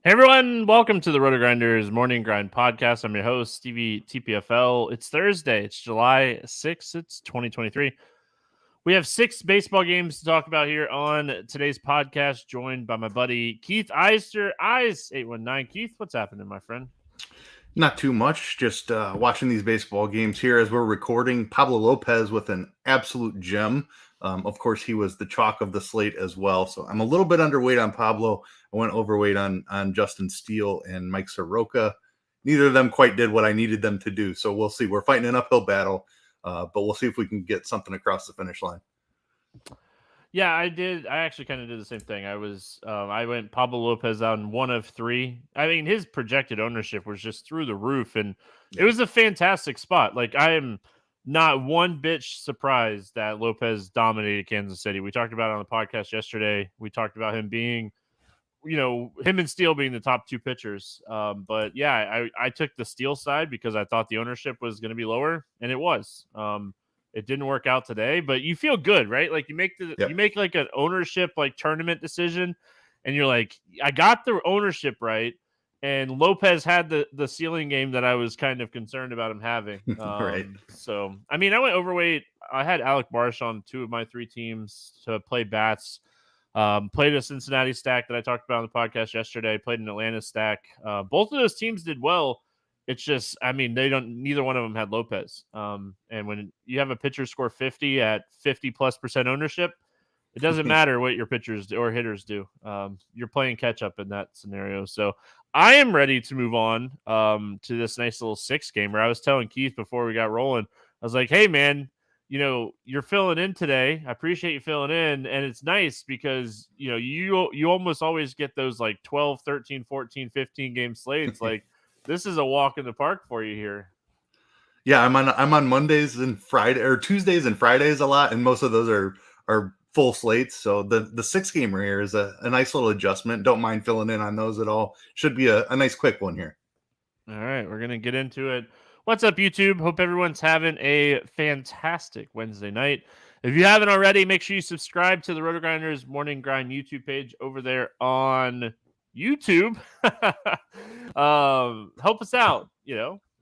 Hey everyone, welcome to the RotoGrinders Morning Grind Podcast. I'm your host, Stevietpfl. It's Thursday. It's July 6th. It's 2023. We have 6 baseball games to talk about here on today's podcast, joined by my buddy Keith Eys819. Keith, what's happening, my friend? Not too much, just watching these baseball games here as we're recording. Pablo Lopez with an absolute gem. Of course, he was the chalk of the slate as well. So I'm a little bit underweight on Pablo. I went overweight on Justin Steele and Mike Soroka. Neither of them quite did what I needed them to do. So we'll see. We're fighting an uphill battle, but we'll see if we can get something across the finish line. Yeah, I did. I actually kind of did the same thing. I went Pablo Lopez on 1 of 3. I mean, his projected ownership was just through the roof, and it was a fantastic spot. Like, I am not one bit surprised that Lopez dominated Kansas City. We talked about it on the podcast yesterday. We talked about him being, him and Steele being the top 2 pitchers. But yeah, I took the Steele side because I thought the ownership was going to be lower, and it was. It didn't work out today, but you feel good, right? Like you make like an ownership like tournament decision, and you're like, I got the ownership right. And Lopez had the ceiling game that I was kind of concerned about him having. Right. So I mean, I went overweight. I had Alec Marsh on 2 of my 3 teams to play bats. Played a Cincinnati stack that I talked about on the podcast yesterday. Played an Atlanta stack. Both of those teams did well. It's just, I mean, neither one of them had Lopez. And when you have a pitcher score 50 at 50+% ownership, it doesn't matter what your pitchers or hitters do. You're playing catch up in that scenario. So I am ready to move on to this nice little 6 gamer. I was telling Keith before we got rolling, I was like, hey man, you're filling in today. I appreciate you filling in. And it's nice because, you almost always get those like 12, 13, 14, 15 game slates. Like, this is a walk in the park for you here. Yeah, I'm on Mondays and Friday or Tuesdays and Fridays a lot, and most of those are full slates. So the 6 gamer here is a nice little adjustment. Don't mind filling in on those at all. Should be a nice quick one here. All right, we're gonna get into it. What's up, YouTube? Hope everyone's having a fantastic Wednesday night. If you haven't already, make sure you subscribe to the RotoGrinders Morning Grind YouTube page over there on YouTube. Help us out.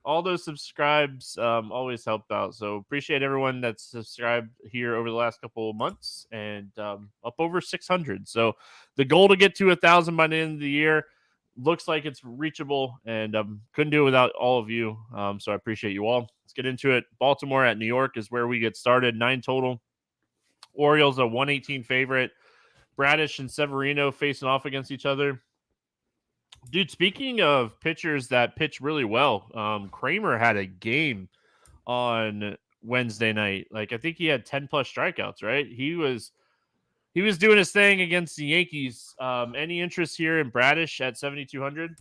All those subscribes always help out. So appreciate everyone that's subscribed here over the last couple of months and up over 600. So the goal to get to 1,000 by the end of the year looks like it's reachable, and couldn't do it without all of you. So I appreciate you all. Let's get into it. Baltimore at New York is where we get started. 9 total. Orioles a 118 favorite. Bradish and Severino facing off against each other. Dude, speaking of pitchers that pitch really well, Kramer had a game on Wednesday night. Like, I think he had 10 plus strikeouts, right? He was doing his thing against the Yankees. Any interest here in Bradish at 7,200?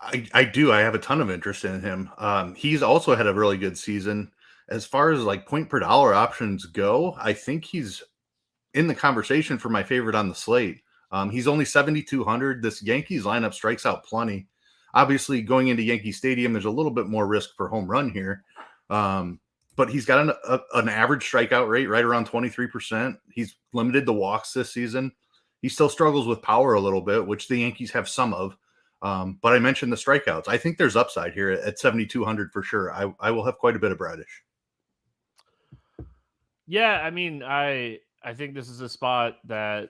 I do. I have a ton of interest in him. He's also had a really good season. As far as like point per dollar options go, I think he's in the conversation for my favorite on the slate. He's only 7,200. This Yankees lineup strikes out plenty. Obviously, going into Yankee Stadium, there's a little bit more risk for home run here. But he's got an average strikeout rate right around 23%. He's limited the walks this season. He still struggles with power a little bit, which the Yankees have some of. But I mentioned the strikeouts. I think there's upside here at 7,200 for sure. I will have quite a bit of Bradish. Yeah, I mean, I think this is a spot that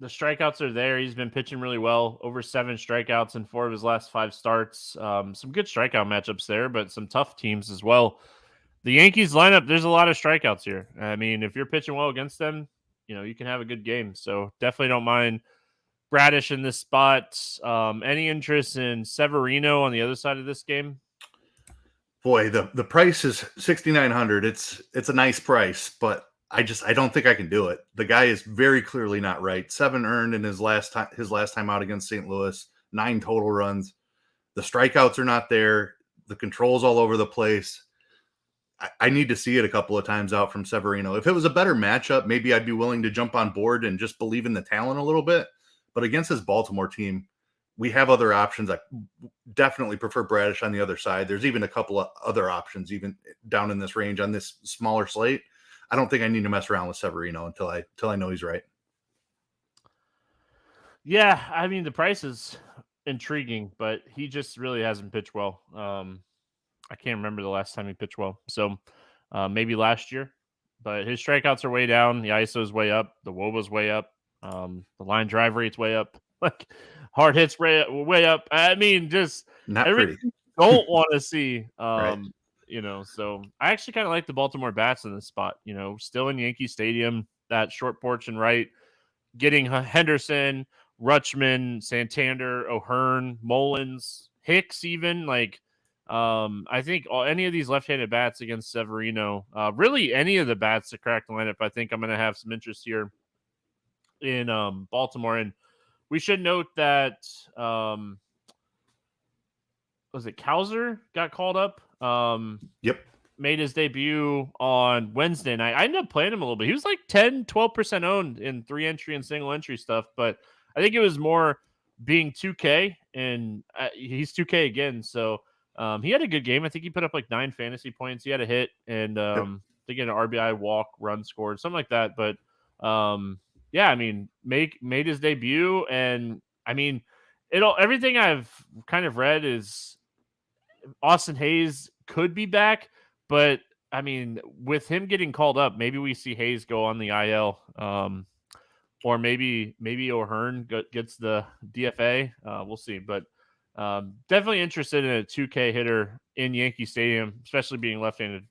the strikeouts are there. He's been pitching really well, over 7 strikeouts in 4 of his last 5 starts. Some good strikeout matchups there, but some tough teams as well. The Yankees lineup, there's a lot of strikeouts here. I mean, if you're pitching well against them, you can have a good game. So definitely don't mind Bradish in this spot. Any interest in Severino on the other side of this game? Boy, the price is 6,900. It's a nice price, but I don't think I can do it. The guy is very clearly not right. 7 earned in his last time out against St. Louis, 9 total runs. The strikeouts are not there. The control's all over the place. I need to see it a couple of times out from Severino. If it was a better matchup, maybe I'd be willing to jump on board and just believe in the talent a little bit. But against this Baltimore team, we have other options. I definitely prefer Bradish on the other side. There's even a couple of other options, even down in this range on this smaller slate. I don't think I need to mess around with Severino until I know he's right. Yeah, I mean the price is intriguing, but he just really hasn't pitched well. I can't remember the last time he pitched well. So maybe last year, but his strikeouts are way down. The ISO is way up. The WOBA's way up. The line drive rate's way up. Like hard hits way up. I mean, just Not everything pretty, you don't want to see. right? So I actually kind of like the Baltimore bats in this spot. Still in Yankee Stadium, that short porch and right, getting Henderson, Rutschman, Santander, O'Hearn, Mullins, Hicks, even I think any of these left-handed bats against Severino, really any of the bats to crack the lineup, I think I'm going to have some interest here in Baltimore. And we should note that was it Cowser got called up? Yep. Made his debut on Wednesday night. I ended up playing him a little bit. He was like 10-12% owned in 3-entry and single entry stuff, but I think it was more being 2K, and he's 2K again. So he had a good game. I think he put up like 9 fantasy points. He had a hit, and Yep. they get an RBI, walk, run scored, something like that. But yeah, I mean, made his debut, and I mean, everything I've kind of read is Austin Hayes could be back, but I mean, with him getting called up, maybe we see Hayes go on the IL, or maybe O'Hearn gets the DFA. We'll see, but definitely interested in a 2K hitter in Yankee Stadium, especially being left-handed.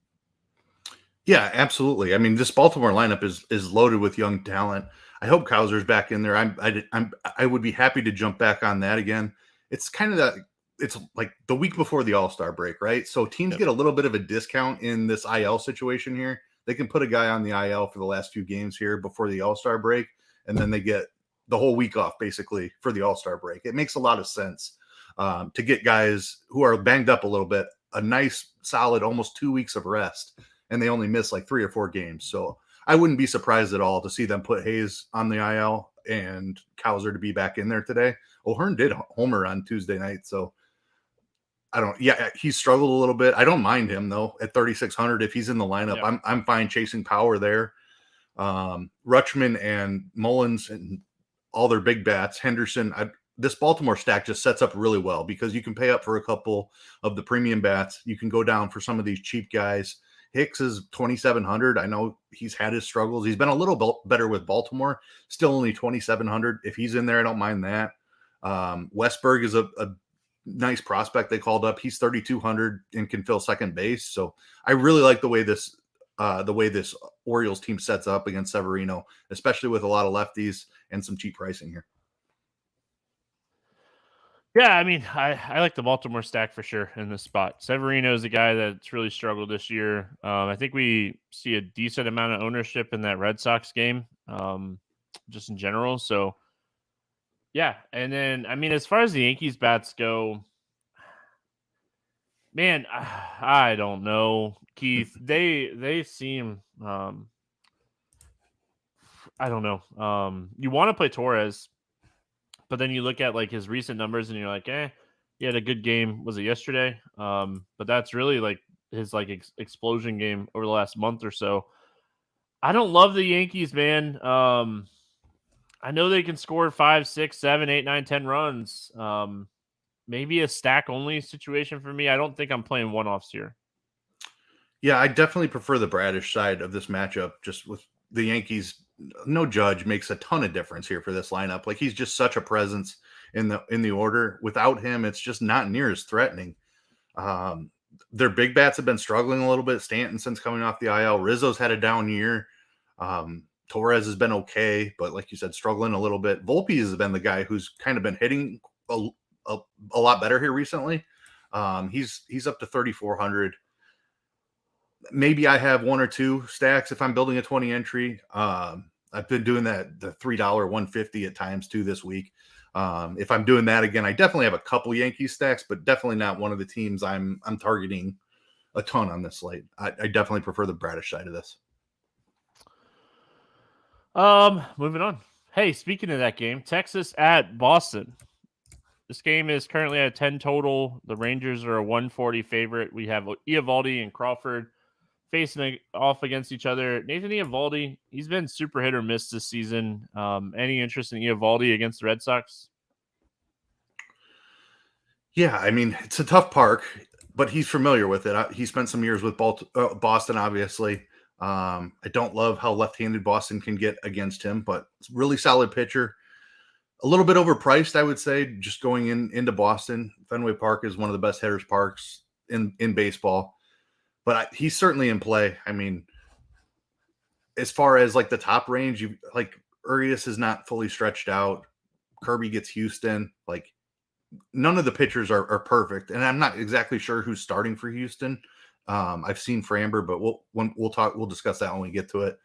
Yeah, absolutely. I mean, this Baltimore lineup is loaded with young talent. I hope Cowser's back in there. I would be happy to jump back on that again. It's kind of that. It's like the week before the All-Star break, right? So teams get a little bit of a discount in this IL situation here. They can put a guy on the IL for the last few games here before the All-Star break, and then they get the whole week off basically for the All-Star break. It makes a lot of sense to get guys who are banged up a little bit a nice, solid, almost 2 weeks of rest, and they only miss like 3 or 4 games. So I wouldn't be surprised at all to see them put Hayes on the IL and Cowser to be back in there today. O'Hearn did homer on Tuesday night, so he struggled a little bit. I don't mind him though at 3,600 if he's in the lineup. Yeah. I'm fine chasing power there. Rutschman and Mullins and all their big bats. Henderson. This Baltimore stack just sets up really well because you can pay up for a couple of the premium bats. You can go down for some of these cheap guys. Hicks is 2,700. I know he's had his struggles. He's been a little better with Baltimore. Still only 2,700. If he's in there, I don't mind that. Westberg is a nice prospect they called up. He's 3,200 and can fill second base. So I really like the way this Orioles team sets up against Severino, especially with a lot of lefties and some cheap pricing here. Yeah, I mean, I like the Baltimore stack for sure in this spot. Severino is a guy that's really struggled this year. I think we see a decent amount of ownership in that Red Sox game, just in general. So, yeah. And then, I mean, as far as the Yankees bats go, man, I don't know, Keith. They seem, I don't know. You want to play Torres, but then you look at like his recent numbers and you're like, he had a good game. Was it yesterday? But that's really like his like explosion game over the last month or so. I don't love the Yankees, man. I know they can score 5, 6, 7, 8, 9, 10 runs. Maybe a stack only situation for me. I don't think I'm playing one-offs here. Yeah, I definitely prefer the Bradish side of this matchup. Just with the Yankees, no Judge makes a ton of difference here for this lineup. Like he's just such a presence in the order. Without him, it's just not near as threatening. Their big bats have been struggling a little bit. Stanton since coming off the IL. Rizzo's had a down year. Torres has been okay, but like you said, struggling a little bit. Volpe has been the guy who's kind of been hitting a lot better here recently. He's up to 3,400. Maybe I have 1 or 2 stacks if I'm building a 20 entry. I've been doing that, the $3 150 at times too this week. If I'm doing that again, I definitely have a couple Yankee stacks, but definitely not one of the teams I'm targeting a ton on this slate. I definitely prefer the Bradish side of this. Moving on. Hey, speaking of that game, Texas at Boston. This game is currently at 10 total. The Rangers are a 140 favorite. We have Eovaldi and Crawford facing off against each other. Nathan Eovaldi, he's been super hit or miss this season. Any interest in Eovaldi against the Red Sox? Yeah, I mean, it's a tough park, but he's familiar with it. He spent some years with Boston, obviously. I don't love how left-handed Boston can get against him, but it's a really solid pitcher. A little bit overpriced, I would say, just going into Boston. Fenway Park is one of the best hitters parks in baseball, but he's certainly in play. I mean, as far as like the top range, you like Urias is not fully stretched out. Kirby gets Houston. Like none of the pitchers are perfect, and I'm not exactly sure who's starting for Houston. I've seen Framber, but we'll discuss that when we get to it.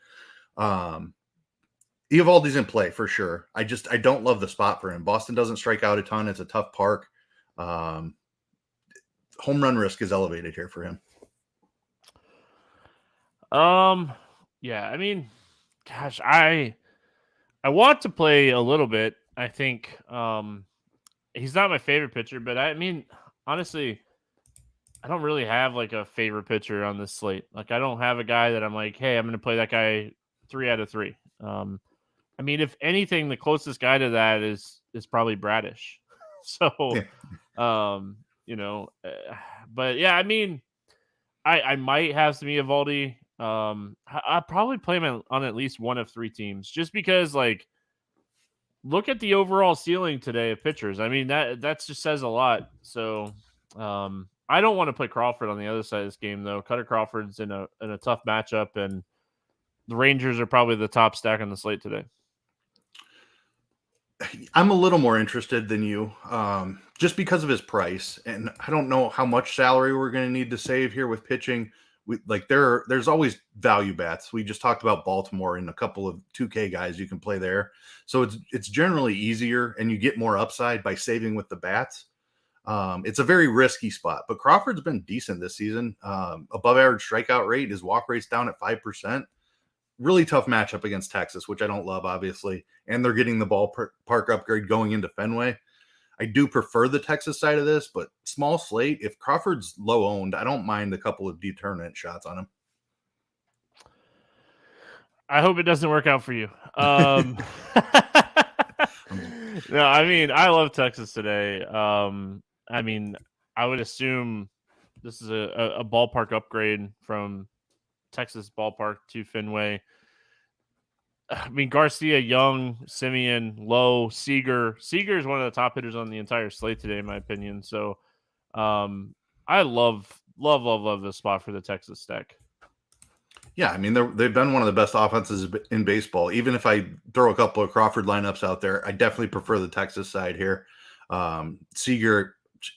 Eovaldi's in play for sure. I don't love the spot for him. Boston doesn't strike out a ton. It's a tough park. Home run risk is elevated here for him. Yeah, I mean, gosh, I want to play a little bit. I think he's not my favorite pitcher, but I mean, honestly, I don't really have like a favorite pitcher on this slate. Like I don't have a guy that I'm like, hey, I'm going to play that guy 3 out of 3. I mean, if anything, the closest guy to that is probably Bradish. So, but yeah, I mean, I might have some Eovaldi. I'll probably play him on at least one of 3 teams, just because like, look at the overall ceiling today of pitchers. I mean, that just says a lot. So, I don't want to play Crawford on the other side of this game though. Cutter Crawford's in a tough matchup, and the Rangers are probably the top stack on the slate today. I'm a little more interested than you, just because of his price, and I don't know how much salary we're going to need to save here with pitching. There's always value bats. We just talked about Baltimore and a couple of 2K guys you can play there, so it's generally easier, and you get more upside by saving with the bats. It's a very risky spot, but Crawford's been decent this season. Above average strikeout rate. His walk rate's down at 5%. Really tough matchup against Texas, which I don't love, obviously. And they're getting the ballpark upgrade going into Fenway. I do prefer the Texas side of this, but small slate. If Crawford's low owned, I don't mind a couple of determinant shots on him. I hope it doesn't work out for you. No, I mean, I love Texas today. I mean, I would assume this is a ballpark upgrade from Texas ballpark to Fenway. I mean, Garcia, Young, Simeon, Lowe, Seager. Seager is one of the top hitters on the entire slate today, in my opinion. So, I love the spot for the Texas stack. Yeah, I mean, they've been one of the best offenses in baseball. Even if I throw a couple of Crawford lineups out there, I definitely prefer the Texas side here. Seager,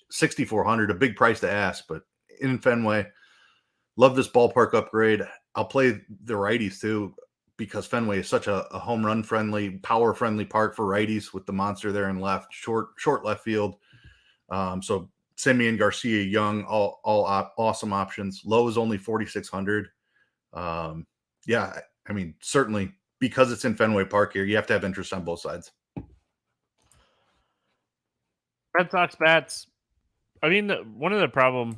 6,400, a big price to ask, but in Fenway, love this ballpark upgrade. I'll play the righties too, because Fenway is such a home run friendly, power friendly park for righties with the monster there in left, short left field. So Simeon, Garcia, Young, all awesome options. Low is only 4,600. Yeah, I mean, certainly because it's in Fenway Park here, you have to have interest on both sides. Red Sox bats. I mean, one of the problems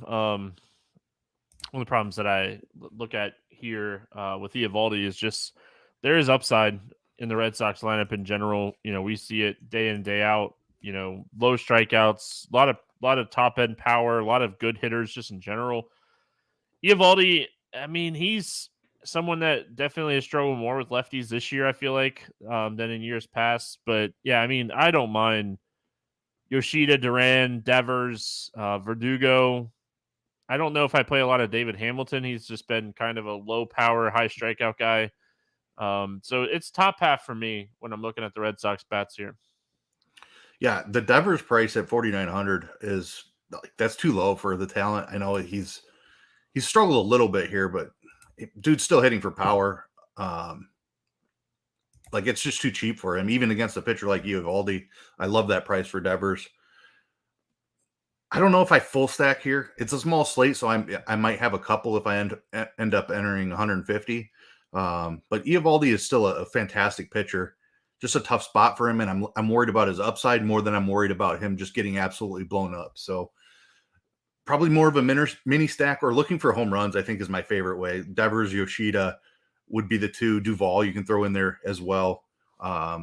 that I look at here with Eovaldi is just there is upside in the Red Sox lineup in general. You know, we see it day in, day out. You know, low strikeouts, a lot of top end power, a lot of good hitters just in general. Eovaldi, I mean, he's someone that definitely has struggled more with lefties this year, I feel like, than in years past. But yeah, I mean, I don't mind Yoshida, Duran, Devers, Verdugo. I don't know if I play a lot of David Hamilton. He's just been kind of a low power, high strikeout guy. So it's top half for me when I'm looking at the Red Sox bats here. Yeah, the Devers price at 4,900 is that's too low for the talent. I know he's struggled a little bit here, but dude's still hitting for power. Like it's just too cheap for him, even against a pitcher like Eovaldi. I love that price for Devers. I don't know if I full stack here. It's a small slate, so I might have a couple if I end up entering 150. But Eovaldi is still a fantastic pitcher. Just a tough spot for him, and I'm worried about his upside more than I'm worried about him just getting absolutely blown up. So probably more of a mini stack or looking for home runs, I think is my favorite way. Devers, Yoshida would be the two. Duvall you can throw in there as well. I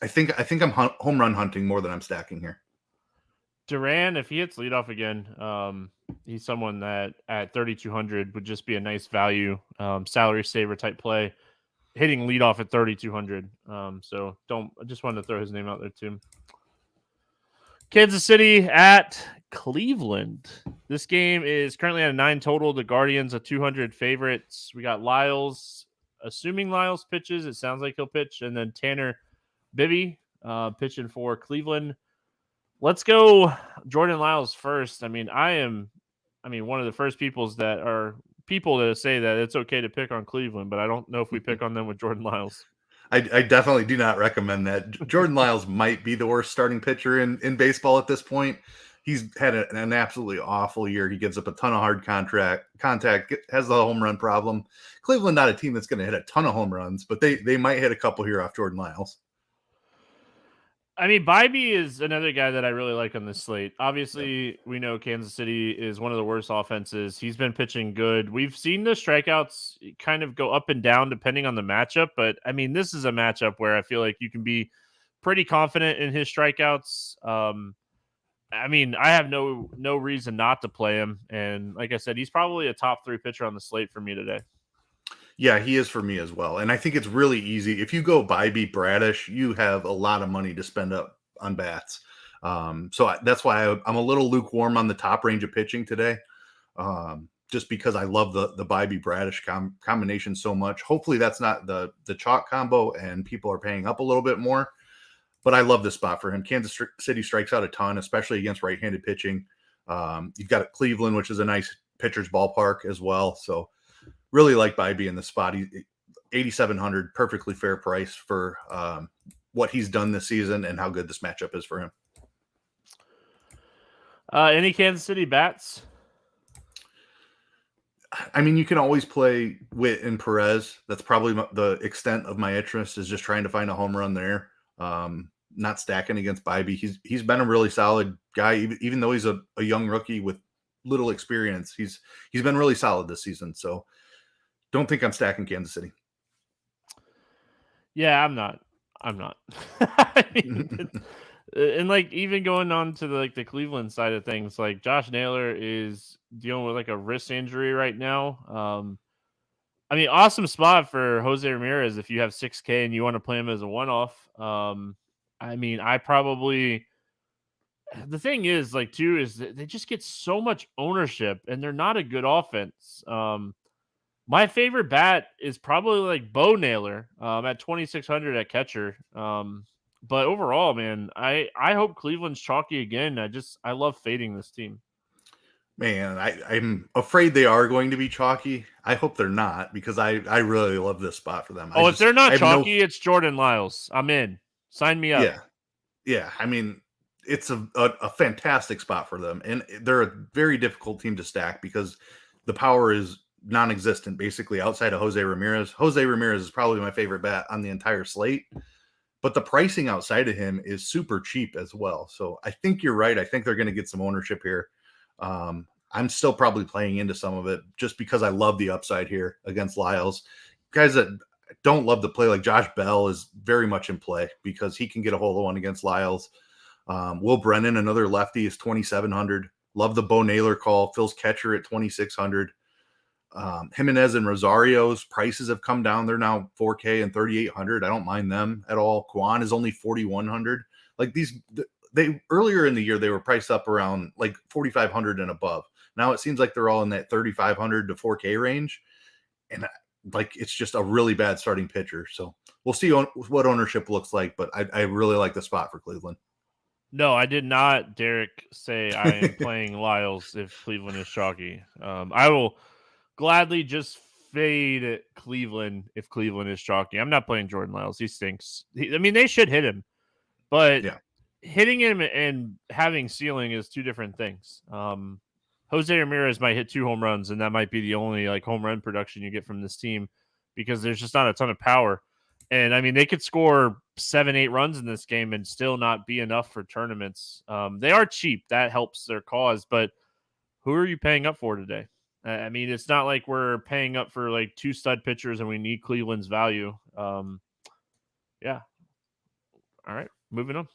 think I'm home run hunting more than I'm stacking here. Duran, if he hits leadoff again, he's someone that at 3,200 would just be a nice value, salary saver type play. Hitting leadoff at 3,200. So I just wanted to throw his name out there too. Kansas City at Cleveland. This game is currently at a 9 total. The Guardians are 200 favorites. We got Lyles. Assuming Lyles pitches, it sounds like he'll pitch. And then Tanner Bibby pitching for Cleveland. Let's go Jordan Lyles first. I mean, one of the first people that say that it's okay to pick on Cleveland, but I don't know if we pick on them with Jordan Lyles. I definitely do not recommend that. Jordan Lyles might be the worst starting pitcher in baseball at this point. He's had an absolutely awful year. He gives up a ton of hard contact, has the home run problem. Cleveland, not a team that's going to hit a ton of home runs, but they might hit a couple here off Jordan Lyles. I mean, Bybee is another guy that I really like on this slate. Obviously, we know Kansas City is one of the worst offenses. He's been pitching good. We've seen the strikeouts kind of go up and down depending on the matchup. But, I mean, this is a matchup where I feel like you can be pretty confident in his strikeouts. I mean, I have no reason not to play him. And like I said, he's probably a top 3 pitcher on the slate for me today. Yeah, he is for me as well. And I think it's really easy. If you go Bybee Bradish, you have a lot of money to spend up on bats. That's why I'm a little lukewarm on the top range of pitching today, just because I love the Bybee Bradish combination so much. Hopefully that's not the chalk combo and people are paying up a little bit more. But I love this spot for him. Kansas City strikes out a ton, especially against right-handed pitching. You've got Cleveland, which is a nice pitcher's ballpark as well. So really like Bybee in the spot. 8,700, perfectly fair price for what he's done this season and how good this matchup is for him. Any Kansas City bats? I mean, you can always play Witt and Perez. That's probably the extent of my interest, is just trying to find a home run there. Not stacking against Bybee. He's been a really solid guy, even though he's a young rookie with little experience. He's been really solid this season. So don't think I'm stacking Kansas City. Yeah, I'm not. I mean, and like even going on to the Cleveland side of things, like Josh Naylor is dealing with like a wrist injury right now. I mean, awesome spot for Jose Ramirez if you have 6K and you want to play him as a one-off. I mean, the thing is is that they just get so much ownership and they're not a good offense. My favorite bat is probably like Bo Naylor at 2,600 at catcher. But overall, man, I hope Cleveland's chalky again. I love fading this team. Man, I'm afraid they are going to be chalky. I hope they're not, because I really love this spot for them. If they're not chalky, it's Jordan Lyles. I'm in. Sign me up. Yeah. I mean, it's a fantastic spot for them. And they're a very difficult team to stack because the power is non-existent basically outside of Jose Ramirez. Jose Ramirez is probably my favorite bat on the entire slate, but the pricing outside of him is super cheap as well. So I think you're right. I think they're going to get some ownership here. I'm still probably playing into some of it just because I love the upside here against Lyles. Guys that don't love the play, like Josh Bell, is very much in play because he can get a hold of one against Lyles. Will Brennan, another lefty, is 2,700. Love the Bo Naylor call. Phil's catcher at 2,600. Jimenez and Rosario's prices have come down. They're now 4K and 3,800. I don't mind them at all. Kwan is only 4,100. Like they earlier in the year, they were priced up around like 4,500 and above. Now it seems like they're all in that 3,500 to 4K range. And like, it's just a really bad starting pitcher. So we'll see what ownership looks like, but I really like the spot for Cleveland. No, I did not, Derek, say I am playing Lyles if Cleveland is chalky. I will gladly just fade Cleveland if Cleveland is chalky. I'm not playing Jordan Lyles. He stinks. They should hit him, but hitting him and having ceiling is two different things. Jose Ramirez might hit 2 home runs, and that might be the only home run production you get from this team because there's just not a ton of power. And I mean, they could score 7-8 runs in this game and still not be enough for tournaments. They are cheap. That helps their cause, but who are you paying up for today? I mean, it's not like we're paying up for like 2 stud pitchers and we need Cleveland's value. Yeah. All right, moving on.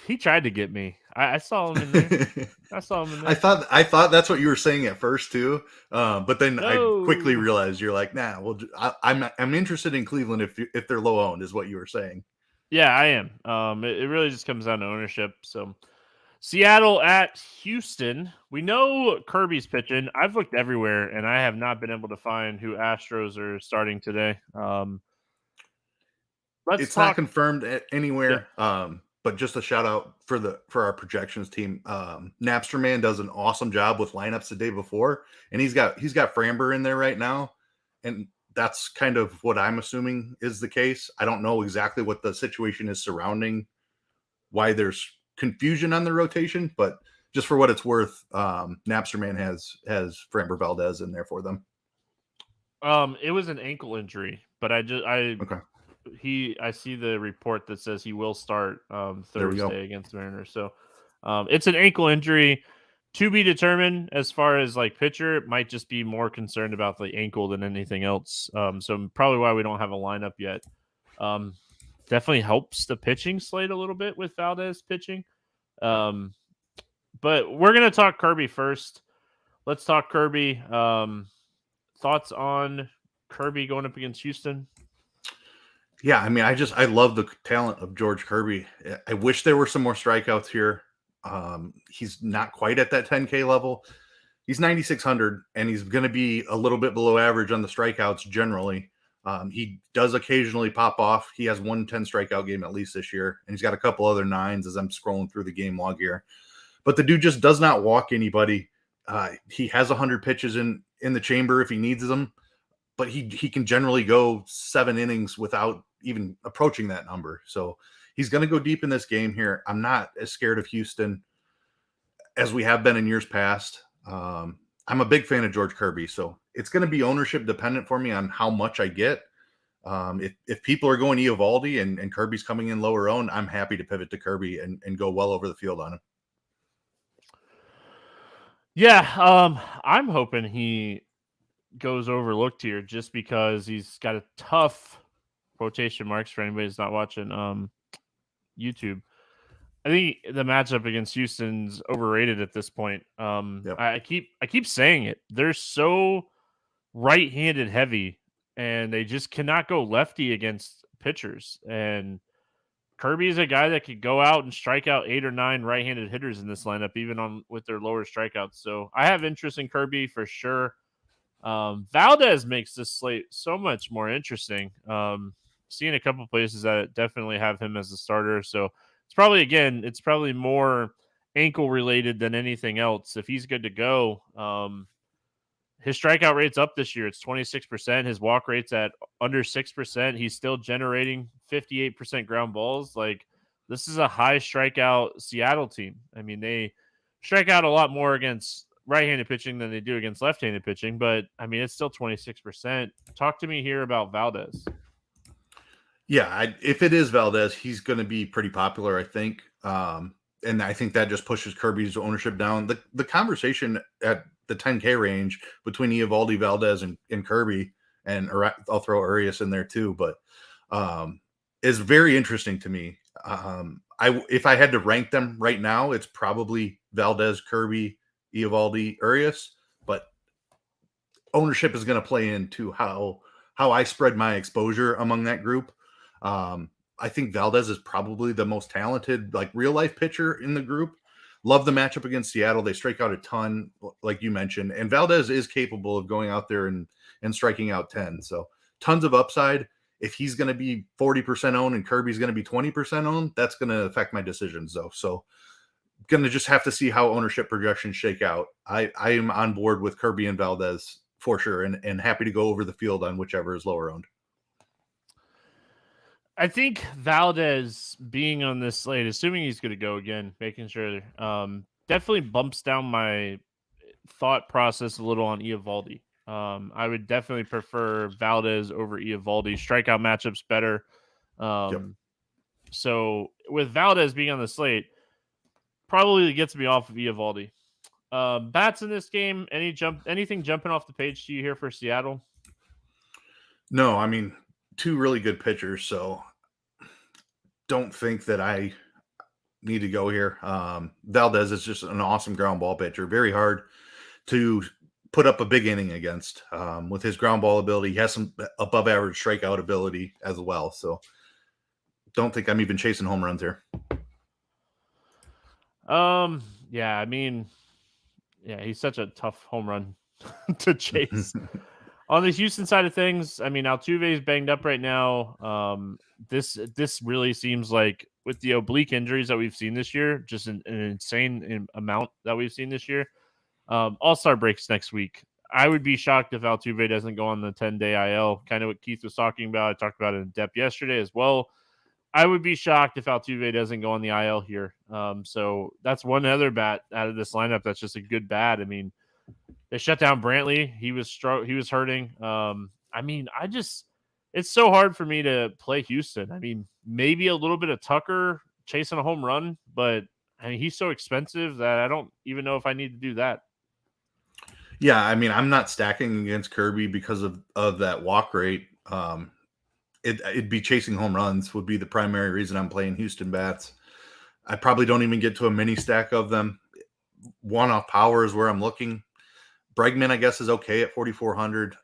He tried to get me. I saw him in there. I saw him in there. I thought that's what you were saying at first too, but then I quickly No. realized you're like, nah. Well, I'm interested in Cleveland if they're low owned, is what you were saying. Yeah, I am. It really just comes down to ownership. So Seattle at Houston. We know Kirby's pitching. I've looked everywhere, and I have not been able to find who Astros are starting today. Let's It's not talk. confirmed Yeah. anywhere. But just a shout out for our projections team. Napster Man does an awesome job with lineups the day before, and he's got Framber in there right now, and that's kind of what I'm assuming is the case. I don't know exactly what the situation is surrounding why there's confusion on the rotation, but just for what it's worth, Napster Man has Framber Valdez in there for them. It was an ankle injury, but I see the report that says he will start Thursday against the Mariners. So it's an ankle injury to be determined. As far as like pitcher, it might just be more concerned about the ankle than anything else. So probably why we don't have a lineup yet. Definitely helps the pitching slate a little bit with Valdez pitching. But we're gonna talk Kirby first. Let's talk Kirby. Thoughts on Kirby going up against Houston? Yeah, I mean, I love the talent of George Kirby. I wish there were some more strikeouts here. He's not quite at that 10K level. He's 9,600, and he's going to be a little bit below average on the strikeouts generally. He does occasionally pop off. He has 1 10 strikeout game at least this year, and he's got a couple other 9s as I'm scrolling through the game log here. But the dude just does not walk anybody. He has 100 pitches in the chamber if he needs them, but he can generally go 7 innings without even approaching that number. So he's going to go deep in this game here. I'm not as scared of Houston as we have been in years past. I'm a big fan of George Kirby, so it's going to be ownership dependent for me on how much I get. If people are going Eovaldi and Kirby's coming in lower owned, I'm happy to pivot to Kirby and go well over the field on him. Yeah, I'm hoping he goes overlooked here just because he's got a tough quotation marks for anybody who's not watching YouTube. I think the matchup against Houston's overrated at this point. Yep. I keep saying it. They're so right-handed heavy, and they just cannot go lefty against pitchers. And Kirby is a guy that could go out and strike out 8 or 9 right-handed hitters in this lineup, even with their lower strikeouts. So I have interest in Kirby for sure. Valdez makes this slate so much more interesting. Seeing a couple places that definitely have him as a starter. So it's probably more ankle related than anything else. If he's good to go, his strikeout rate's up this year. It's 26%. His walk rate's at under 6%. He's still generating 58% ground balls. Like, this is a high strikeout Seattle team. I mean, they strike out a lot more against right-handed pitching than they do against left-handed pitching, but I mean, it's still 26%. Talk to me here about Valdez. Yeah, if it is Valdez, he's going to be pretty popular, I think. And I think that just pushes Kirby's ownership down. The conversation at the 10K range between Eovaldi, Valdez, and Kirby, and I'll throw Urias in there too, but is very interesting to me. If I had to rank them right now, it's probably Valdez, Kirby, Eovaldi, Urias, but ownership is going to play into how I spread my exposure among that group. I think Valdez is probably the most talented, like, real life pitcher in the group. Love the matchup against Seattle. They strike out a ton, like you mentioned, and Valdez is capable of going out there and striking out 10. So tons of upside. If he's going to be 40% owned and Kirby's going to be 20% owned, that's going to affect my decisions though. So going to just have to see how ownership projections shake out. I am on board with Kirby and Valdez for sure, and happy to go over the field on whichever is lower owned. I think Valdez being on this slate, assuming he's going to go again, making sure, definitely bumps down my thought process a little on Eovaldi. I would definitely prefer Valdez over Eovaldi. Strikeout matchups better. So with Valdez being on the slate, probably gets me off of Eovaldi. Bats in this game. Anything jumping off the page to you here for Seattle? No, I mean, two really good pitchers, so don't think that I need to go here. Valdez is just an awesome ground ball pitcher. Very hard to put up a big inning against with his ground ball ability. He has some above average strikeout ability as well. So don't think I'm even chasing home runs here. Yeah, I mean, yeah, he's such a tough home run to chase. On the Houston side of things, I mean, Altuve is banged up right now. This really seems like, with the oblique injuries that we've seen this year, just an insane amount that we've seen this year. All-Star breaks next week. I would be shocked if Altuve doesn't go on the 10-day IL, kind of what Keith was talking about. I talked about it in depth yesterday as well. I would be shocked if Altuve doesn't go on the IL here. So that's one other bat out of this lineup that's just a good bat. I mean, they shut down Brantley. He was hurting. I mean, it's so hard for me to play Houston. I mean, maybe a little bit of Tucker chasing a home run, but I mean, he's so expensive that I don't even know if I need to do that. Yeah, I mean, I'm not stacking against Kirby because of that walk rate. It'd be chasing home runs would be the primary reason I'm playing Houston bats. I probably don't even get to a mini stack of them. One-off power is where I'm looking. Bregman, I guess, is okay at 4,400.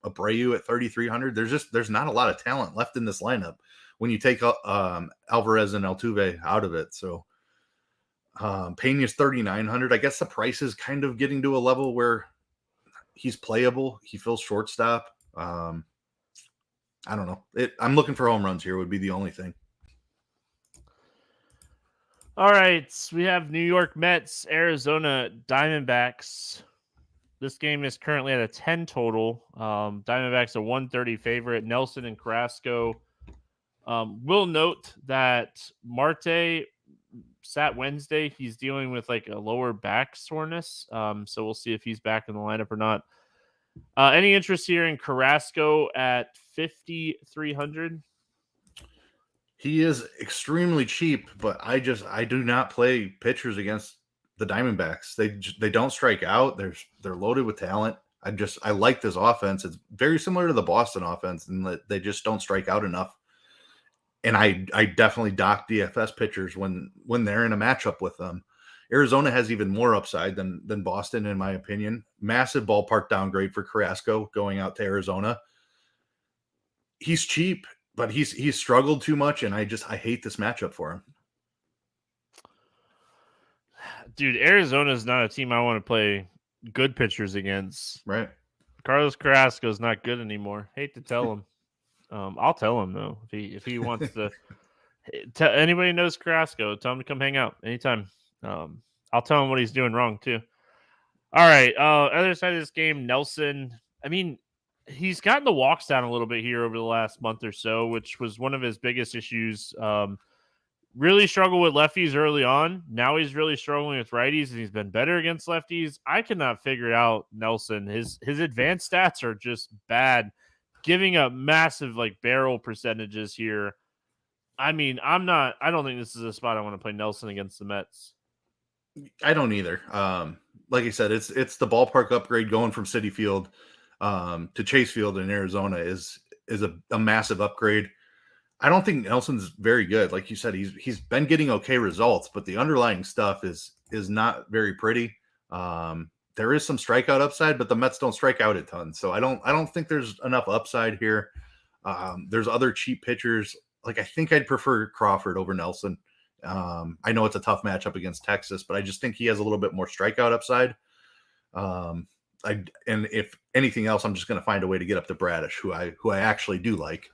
Abreu at 3,300. There's not a lot of talent left in this lineup when you take Alvarez and Altuve out of it. So Pena's 3,900. I guess the price is kind of getting to a level where he's playable. He fills shortstop. I don't know. I'm looking for home runs here would be the only thing. All right. We have New York Mets, Arizona Diamondbacks. This game is currently at a 10 total. Diamondbacks a 130 favorite. Nelson and Carrasco. Will note that Marte sat Wednesday. He's dealing with like a lower back soreness. So we'll see if he's back in the lineup or not. Any interest here in Carrasco at 5,300? He is extremely cheap, but I do not play pitchers against the Diamondbacks. They don't strike out. They're loaded with talent. I like this offense. It's very similar to the Boston offense in that they just don't strike out enough. And I definitely dock DFS pitchers when they're in a matchup with them. Arizona has even more upside than Boston, in my opinion. Massive ballpark downgrade for Carrasco going out to Arizona. He's cheap, but he's struggled too much, and I hate this matchup for him. Dude, Arizona is not a team I want to play good pitchers against. Right. Carlos Carrasco is not good anymore. Hate to tell him. I'll tell him though if he wants to. Anybody knows Carrasco, tell him to come hang out anytime. I'll tell him what he's doing wrong too. All right. Other side of this game, Nelson. I mean, he's gotten the walks down a little bit here over the last month or so, which was one of his biggest issues. Really struggled with lefties early on. Now he's really struggling with righties, and he's been better against lefties. I cannot figure it out, Nelson. His advanced stats are just bad, giving up massive like barrel percentages here. I mean, I don't think this is a spot I want to play Nelson against the Mets. I don't either. Like I said, it's the ballpark upgrade going from Citi Field to Chase Field in Arizona is a massive upgrade. I don't think Nelson's very good. Like you said, he's been getting okay results, but the underlying stuff is not very pretty. There is some strikeout upside, but the Mets don't strike out a ton. So I don't think there's enough upside here. There's other cheap pitchers. Like I think I'd prefer Crawford over Nelson. I know it's a tough matchup against Texas, but I just think he has a little bit more strikeout upside. And if anything else, I'm just going to find a way to get up to Bradish, who I actually do like.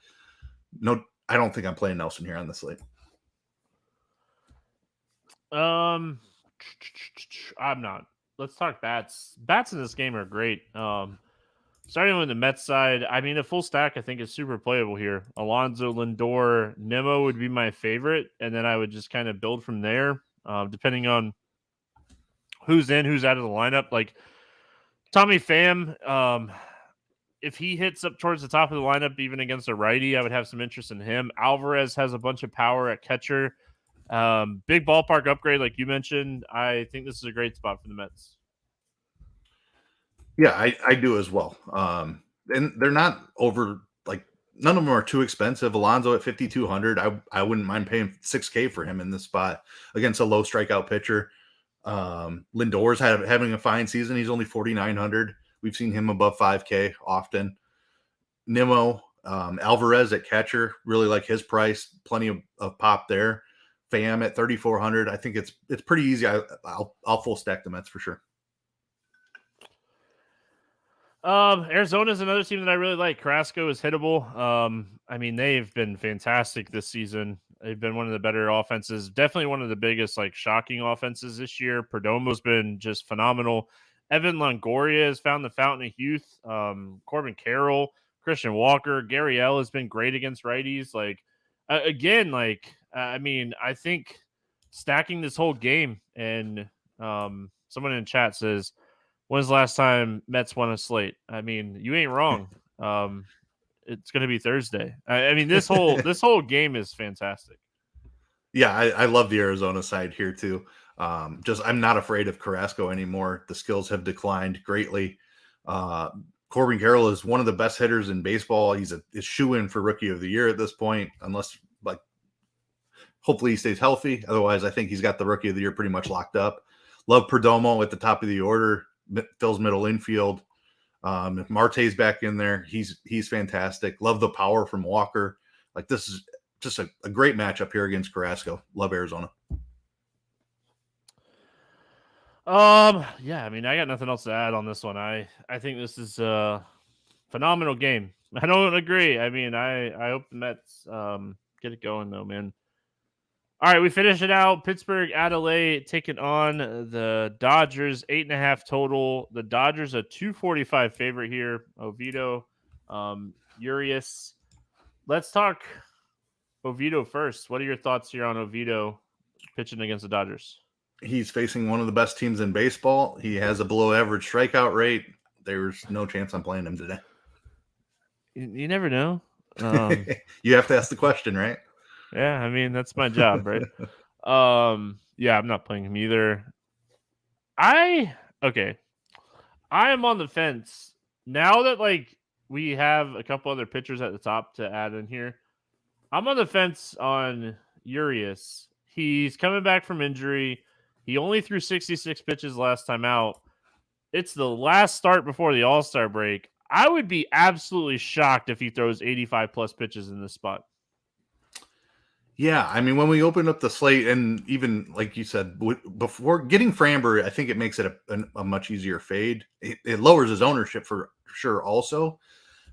No, I don't think I'm playing Nelson here on the slate. I'm not. Let's talk bats. Bats in this game are great. Starting with the Mets side, I mean, the full stack I think is super playable here. Alonso, Lindor, Nimmo would be my favorite, and then I would just kind of build from there, depending on who's in, who's out of the lineup. Like Tommy Pham, if he hits up towards the top of the lineup, even against a righty, I would have some interest in him. Alvarez has a bunch of power at catcher. Big ballpark upgrade, like you mentioned. I think this is a great spot for the Mets. Yeah, I do as well. And they're not over, like, none of them are too expensive. Alonso at 5,200. I wouldn't mind paying 6K for him in this spot against a low strikeout pitcher. Lindor's having a fine season. He's only 4,900. We've seen him above 5K often. Nimmo, Alvarez at catcher, really like his price. Plenty of pop there. Pham at 3,400. I think it's pretty easy. I'll full stack the Mets for sure. Arizona's another team that I really like. Carrasco is hittable. I mean, they've been fantastic this season. They've been one of the better offenses. Definitely one of the biggest, like, shocking offenses this year. Perdomo's been just phenomenal. Evan Longoria has found the fountain of youth. Corbin Carroll, Christian Walker, Gary L has been great against righties. Like, again, like, I mean, I think stacking this whole game, and someone in chat says, when's the last time Mets won a slate? I mean, you ain't wrong. It's going to be Thursday. I mean, this whole game is fantastic. Yeah, I love the Arizona side here too. I'm not afraid of Carrasco anymore. The skills have declined greatly. Corbin Carroll is one of the best hitters in baseball. He's shoe-in for Rookie of the Year at this point, unless, like, hopefully he stays healthy. Otherwise, I think he's got the Rookie of the Year pretty much locked up. Love Perdomo at the top of the order. Fills middle infield. If Marte's back in there, he's fantastic. Love the power from Walker. Like, this is just a great matchup here against Carrasco. Love Arizona. Yeah, I mean, I got nothing else to add on this one. I think this is a phenomenal game. I don't agree. I mean, I hope the Mets get it going though, man. All right, we finish it out. Pittsburgh at LA taking on the Dodgers, 8.5 total. The Dodgers a 245 favorite here. Oviedo, Urias. Let's talk Oviedo first. What are your thoughts here on Oviedo pitching against the Dodgers? He's facing one of the best teams in baseball. He has a below average strikeout rate. There's no chance I'm playing him today. You never know. You have to ask the question, right? Yeah, I mean, that's my job, right? Yeah, I'm not playing him either. I am on the fence now that, like, we have a couple other pitchers at the top to add in here. I'm on the fence on Urias. He's coming back from injury. He only threw 66 pitches last time out. It's the last start before the All-Star break. I would be absolutely shocked if he throws 85 plus pitches in this spot. Yeah, I mean, when we opened up the slate, and even like you said, before getting Framber, I think it makes it a much easier fade. It lowers his ownership for sure also,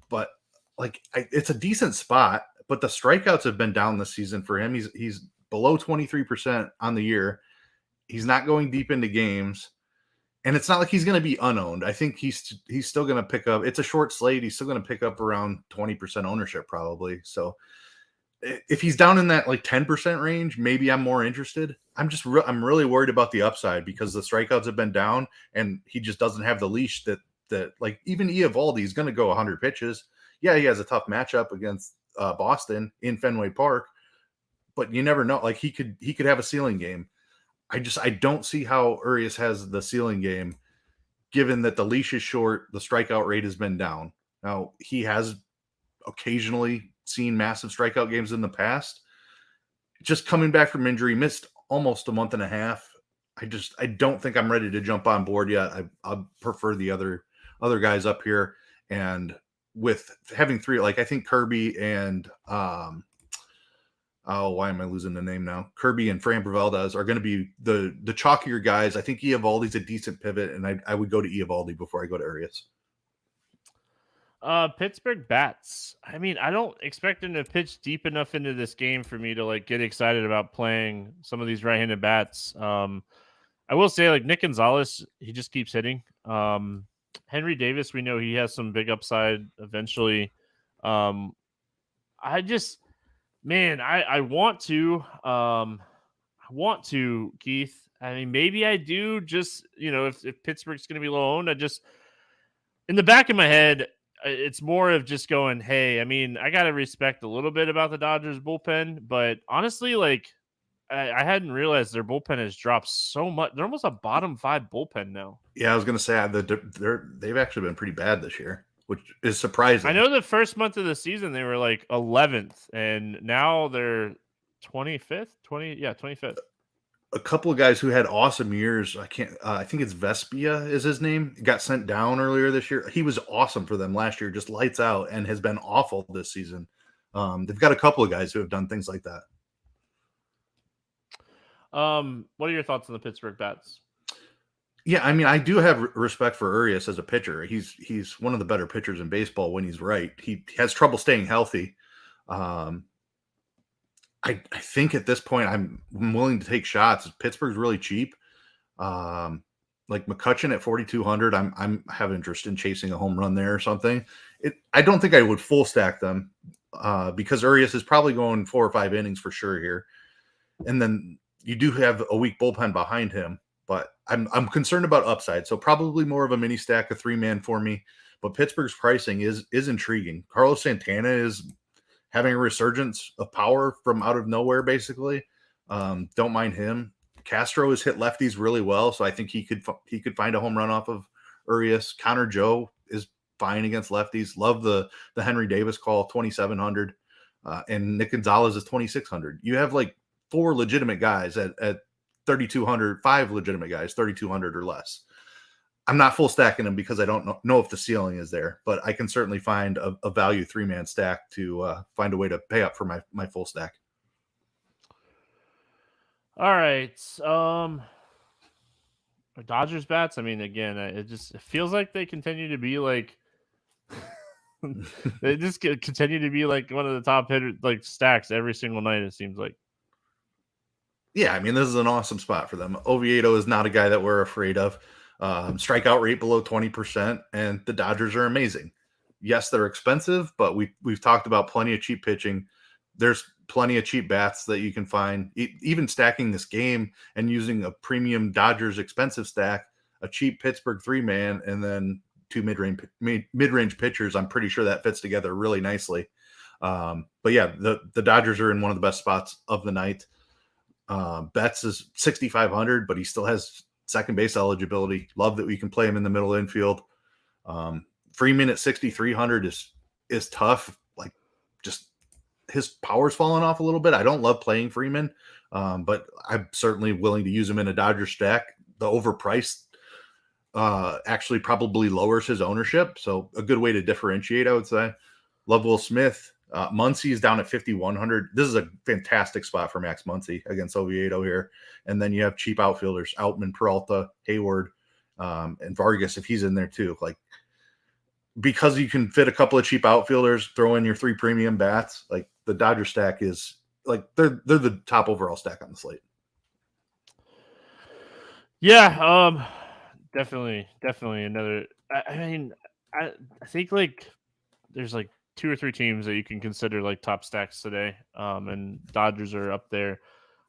but, like, it's a decent spot. But the strikeouts have been down this season for him. He's below 23% on the year. He's not going deep into games, and it's not like he's going to be unowned. I think he's still going to pick up. It's a short slate. He's still going to pick up around 20% ownership probably. So if he's down in that, like, 10% range, maybe I'm more interested. I'm really worried about the upside because the strikeouts have been down, and he just doesn't have the leash that like, even Eovaldi is going to go 100 pitches. Yeah, he has a tough matchup against Boston in Fenway Park, but you never know. Like, he could have a ceiling game. I don't see how Urias has the ceiling game, given that the leash is short, the strikeout rate has been down. Now, he has occasionally seen massive strikeout games in the past. Just coming back from injury, missed almost a month and a half. I don't think I'm ready to jump on board yet. I prefer the other guys up here, and with having three, like, I think Kirby and why am I losing the name now? Kirby and Framber Valdez are going to be the chalkier guys. I think Eovaldi's a decent pivot, and I would go to Eovaldi before I go to Urias. Pittsburgh bats. I mean, I don't expect them to pitch deep enough into this game for me to, like, get excited about playing some of these right-handed bats. I will say, like, Nick Gonzalez, he just keeps hitting. Henry Davis, we know he has some big upside eventually. I want to, Keith. I mean, maybe I do, just, if Pittsburgh's going to be low owned, in the back of my head, it's more of just going, hey, I mean, I got to respect a little bit about the Dodgers bullpen, but honestly, like, I hadn't realized their bullpen has dropped so much. They're almost a bottom 5 bullpen now. Yeah, I was going to say they've actually been pretty bad this year, which is I surprising. know the first month of the season they were like 11th, and now they're 25th. 25th. A couple of guys who had awesome years. I think it's Vespia is his name. Got sent down earlier this year. He was awesome for them last year, just lights out, and has been awful this season. They've got a couple of guys who have done things like that. What are your thoughts on the Pittsburgh bats? Yeah, I mean, I do have respect for Urias as a pitcher. He's one of the better pitchers in baseball when he's right. He has trouble staying healthy. I think at this point I'm willing to take shots. Pittsburgh's really cheap. Like McCutchen at 4,200, I'm have interest in chasing a home run there or something. I don't think I would full stack them because Urias is probably going 4 or 5 innings for sure here, and then you do have a weak bullpen behind him. But I'm concerned about upside, so probably more of a mini stack, a 3-man for me. But Pittsburgh's pricing is intriguing. Carlos Santana is having a resurgence of power from out of nowhere, basically. Don't mind him. Castro has hit lefties really well, so I think he could find a home run off of Urias. Connor Joe is fine against lefties. Love the Henry Davis call, 2,700, and Nick Gonzalez is 2,600. You have like 4 legitimate guys at 3,200, 5 legitimate guys, 3,200 or less. I'm not full stacking them because I don't know if the ceiling is there, but I can certainly find a value 3-man stack to find a way to pay up for my full stack. All right. Dodgers bats. I mean, again, it feels like they continue to be like they just continue to be like one of the top hitter like stacks every single night. It seems like. Yeah, I mean, this is an awesome spot for them. Oviedo is not a guy that we're afraid of. Strikeout rate below 20%, and the Dodgers are amazing. Yes, they're expensive, but we've talked about plenty of cheap pitching. There's plenty of cheap bats that you can find. Even stacking this game and using a premium Dodgers expensive stack, a cheap Pittsburgh 3-man, and then 2 mid-range pitchers, I'm pretty sure that fits together really nicely. But yeah, the Dodgers are in one of the best spots of the night. Betts is 6,500, but he still has second base eligibility. Love that we can play him in the middle infield. Freeman at 6,300 is tough. Like, just his power's fallen off a little bit. I don't love playing Freeman, but I'm certainly willing to use him in a Dodger stack. The overpriced actually probably lowers his ownership, so a good way to differentiate, I would say. Love Will Smith. Muncy is down at 5,100. This is a fantastic spot for Max Muncy against Oviedo here. And then you have cheap outfielders, Outman, Peralta, Hayward, and Vargas if he's in there too. Like, because you can fit a couple of cheap outfielders, throw in your 3 premium bats, like the Dodger stack is like they're the top overall stack on the slate. Yeah, definitely another. I mean, I think like there's like 2 or 3 teams that you can consider like top stacks today. And Dodgers are up there.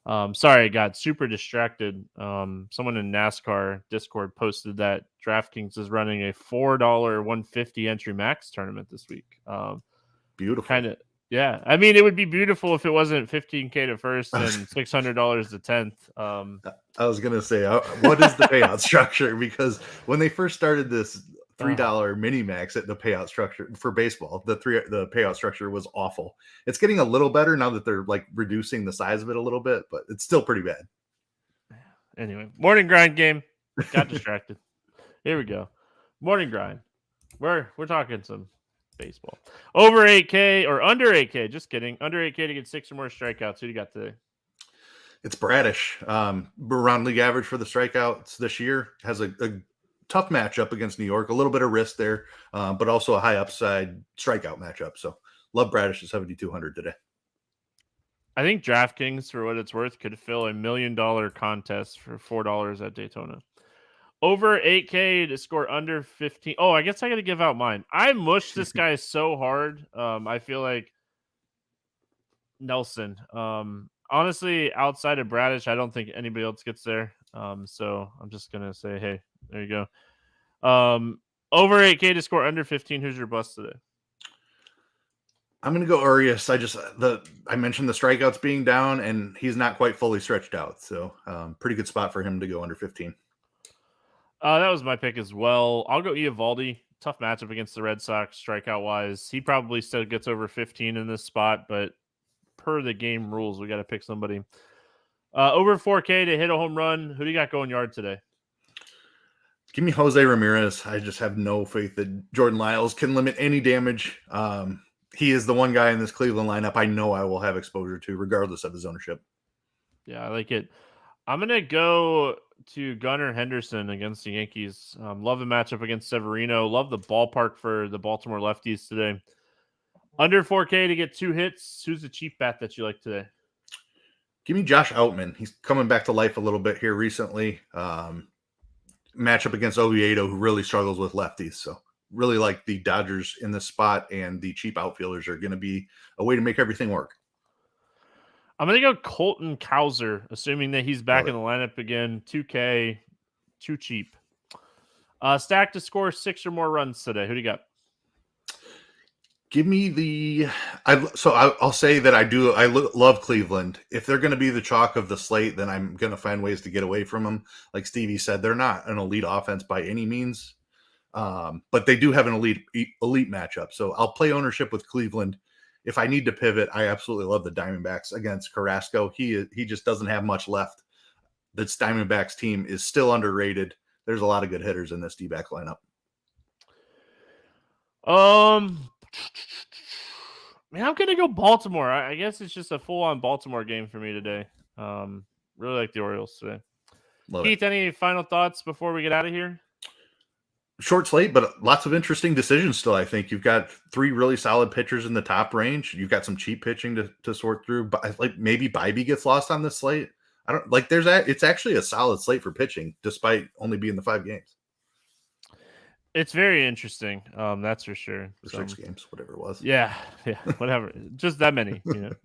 Sorry, I got super distracted. Someone in NASCAR Discord posted that DraftKings is running a $4 150 entry max tournament this week. Beautiful. Kind of, yeah. I mean, it would be beautiful if it wasn't $15K to first and $600 to 10th. I was gonna say, what is the payout structure? Because when they first started this $3 mini max at the payout structure for baseball, the payout structure was awful. It's getting a little better now that they're like reducing the size of it a little bit, but it's still pretty bad. Anyway, morning grind game. Got distracted. Here we go. Morning grind. We're talking some baseball. Over 8K or under 8K. Just kidding. Under 8K to get 6 or more strikeouts. Who do you got today? It's Bradish. Around league average for the strikeouts this year. Has a tough matchup against New York. A little bit of risk there, but also a high upside strikeout matchup. So love Bradish at 7,200 today. I think DraftKings, for what it's worth, could fill $1 million contest for $4 at Daytona. Over 8K to score under 15. Oh, I guess I got to give out mine. I mushed this guy so hard. I feel like Nelson. Honestly, outside of Bradish, I don't think anybody else gets there. So I'm just gonna say, hey, there you go. Over 8K to score under 15. Who's your bust today? I'm going to go Urias. I mentioned the strikeouts being down, and he's not quite fully stretched out. So pretty good spot for him to go under 15. That was my pick as well. I'll go Eovaldi. Tough matchup against the Red Sox, strikeout wise. He probably still gets over 15 in this spot, but per the game rules, we got to pick somebody. Over 4K to hit a home run. Who do you got going yard today? Give me Jose Ramirez. I just have no faith that Jordan Lyles can limit any damage. He is the one guy in this Cleveland lineup I know I will have exposure to, regardless of his ownership. Yeah, I like it. I'm going to go to Gunnar Henderson against the Yankees. Love the matchup against Severino. Love the ballpark for the Baltimore lefties today. Under 4K to get 2 hits. Who's the cheap bet that you like today? Give me Josh Outman. He's coming back to life a little bit here recently. Matchup against Oviedo, who really struggles with lefties. So really like the Dodgers in this spot, and the cheap outfielders are going to be a way to make everything work. I'm going to go Colton Cowser, assuming that he's back in the lineup again. 2K, too cheap. Stack to score 6 or more runs today. Who do you got? Give me I'll say that I love Cleveland. If they're going to be the chalk of the slate, then I'm going to find ways to get away from them. Like Stevie said, they're not an elite offense by any means, but they do have an elite matchup. So I'll play ownership with Cleveland. If I need to pivot, I absolutely love the Diamondbacks against Carrasco. He just doesn't have much left. This Diamondbacks team is still underrated. There's a lot of good hitters in this D-back lineup. Man, I'm gonna go Baltimore. I guess it's just a full-on Baltimore game for me today. Really like the Orioles today. Keith, any final thoughts before we get out of here? Short slate, but lots of interesting decisions still. I think you've got 3 really solid pitchers in the top range. You've got some cheap pitching to sort through. But like maybe Bybee gets lost on this slate. I don't like. It's actually a solid slate for pitching, despite only being the 5 games. It's very interesting. That's for sure. For 6 games, whatever it was. Yeah, whatever. Just that many, you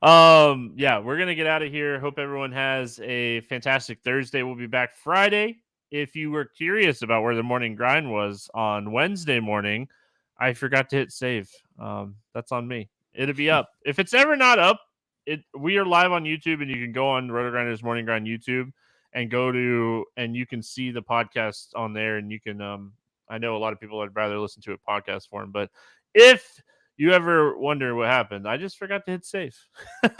know. Yeah, we're gonna get out of here. Hope everyone has a fantastic Thursday. We'll be back Friday. If you were curious about where the morning grind was on Wednesday morning, I forgot to hit save. That's on me. It'll be up. If it's ever not up, we are live on YouTube, and you can go on RotoGrinders Morning Grind YouTube and you can see the podcast on there, and you can I know a lot of people would rather listen to a podcast form, but if you ever wonder what happened, I just forgot to hit save. It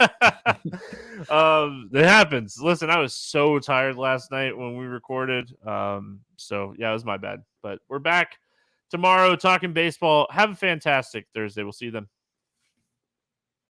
happens. Listen, I was so tired last night when we recorded. So yeah, it was my bad. But we're back tomorrow talking baseball. Have a fantastic Thursday. We'll see you then.